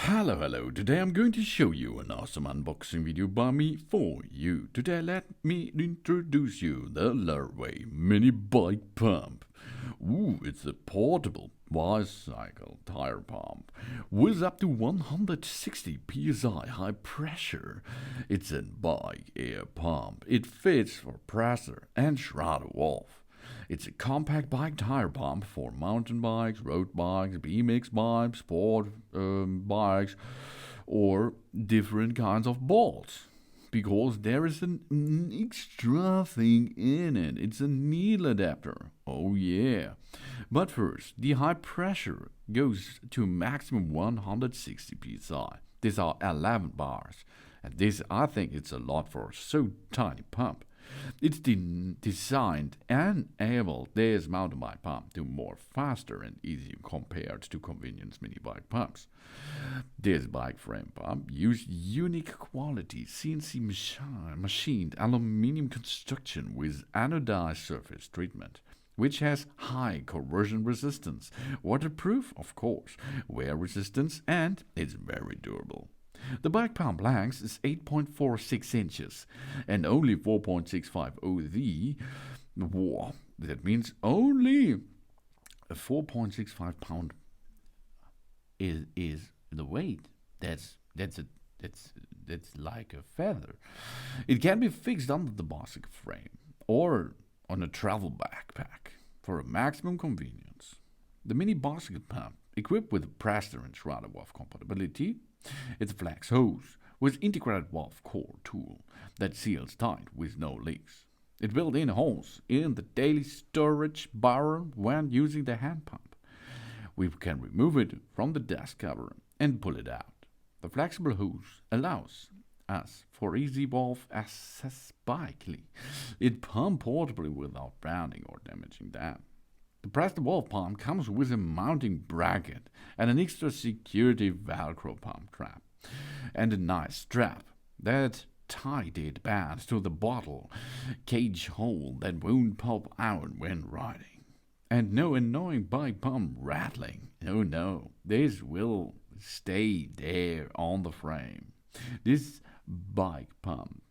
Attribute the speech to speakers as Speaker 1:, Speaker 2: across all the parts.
Speaker 1: Hello, today I'm going to show you an awesome unboxing video by me for you. Today let me introduce you the LERWAY mini bike pump. Ooh, it's a portable bicycle tire pump with up to 160 PSI high pressure. It's a bike air pump. It fits for Presta and Schrader valve. It's a compact bike tire pump for mountain bikes, road bikes, BMX bikes, sport bikes, or different kinds of balls. Because there is an extra thing in it. It's a needle adapter. Oh yeah. But first, the high pressure goes to a maximum 160 psi. These are 11 bars. And this, I think, it's a lot for so tiny pump. It's designed and able this mountain bike pump to more faster and easier compared to convenience mini bike pumps. This bike frame pump uses unique quality CNC machined aluminum construction with anodized surface treatment, which has high corrosion resistance, waterproof of course, wear resistance, and it's very durable. The bike pump length is 8.46 inches and only 4.65 OZ. Wow, that means only 4.65 pound is the weight. That's like a feather. It can be fixed under the bicycle frame or on a travel backpack for a maximum convenience. The mini bicycle pump, equipped with Presta and Schrader valve compatibility, it's a flex hose with integrated valve core tool that seals tight with no leaks. It built in holes in the daily storage barrel when using the hand pump. We can remove it from the desk cover and pull it out. The flexible hose allows us for easy valve accesbike. It pump portably without branding or damaging them. The Presta valve pump comes with a mounting bracket and an extra security Velcro pump trap and a nice strap that tied it back to the bottle cage hole that won't pop out when riding. And no annoying bike pump rattling. Oh no, this will stay there on the frame. This bike pump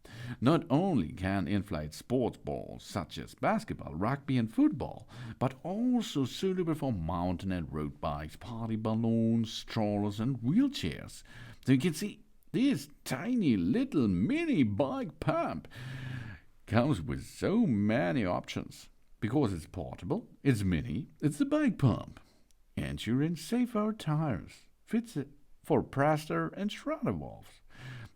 Speaker 1: not only can inflate sports balls such as basketball, rugby and football, but also suitable for mountain and road bikes, party balloons, strollers and wheelchairs. So you can see this tiny little mini bike pump comes with so many options. Because it's portable, it's mini, it's a bike pump. Ensuring safer tires. Fits it for Presta and Schrader valves.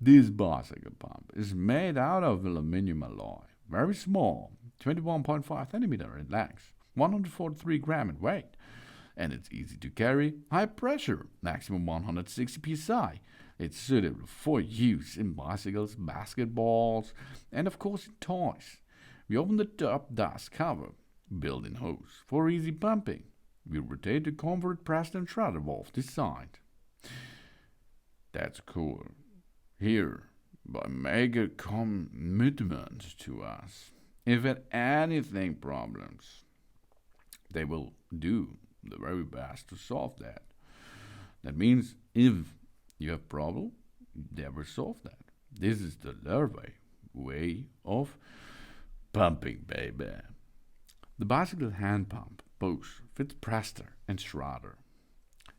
Speaker 1: This bicycle pump is made out of aluminum alloy, very small, 21.5 centimeter in length, 143 gram in weight, and it's easy to carry, high pressure, maximum 160 psi. It's suitable for use in bicycles, basketballs, and of course in toys. We open the top dust cover, built-in hose for easy pumping. We rotate the convert Presta and Schrader valve designed. That's cool. Here, but make a commitment to us. If at anything problems, they will do the very best to solve that. That means if you have problem, they will solve that. This is the LERWAY way of pumping, baby. The bicycle hand pump both fits Presta and Schrader.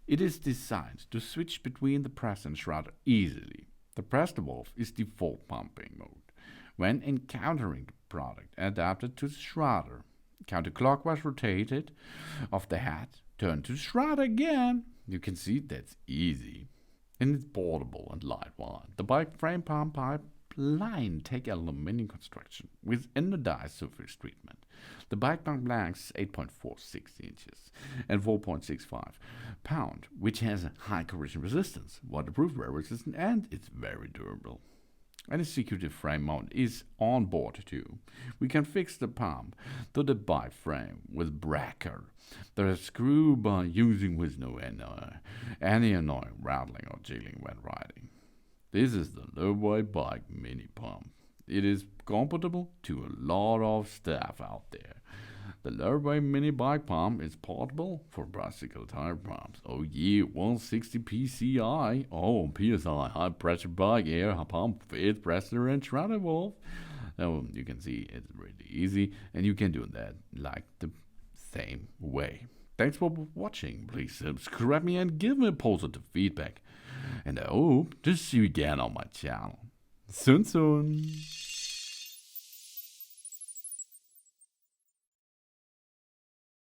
Speaker 1: It is designed to switch between the Presta and Schrader easily. The Presta valve is default pumping mode. When encountering the product, adapted to the Schrader. Counterclockwise rotated of the head, turn to Schrader again. You can see that's easy. And it's portable and lightweight. The bike frame pump pipeline take aluminum construction with anodized surface treatment. The bike pump length is 8.46 inches and 4.65 pound, which has a high corrosion resistance, waterproof, wear resistant, and it's very durable. And a security frame mount is on board too. We can fix the pump to the bike frame with breaker that is screwed by using with no any annoying rattling or jiggling when riding. This is the LERWAY bike mini pump. It is compatible to a lot of stuff out there. The LERWAY mini bike pump is portable for bicycle tire pumps. Oh yeah, 160 PSI. Oh, PSI, high pressure bike air pump with Presta and Schrader valve. Oh, you can see it's really easy, and you can do that like the same way. Thanks for watching. Please subscribe me and give me positive feedback. And I hope to see you again on my channel. Soon.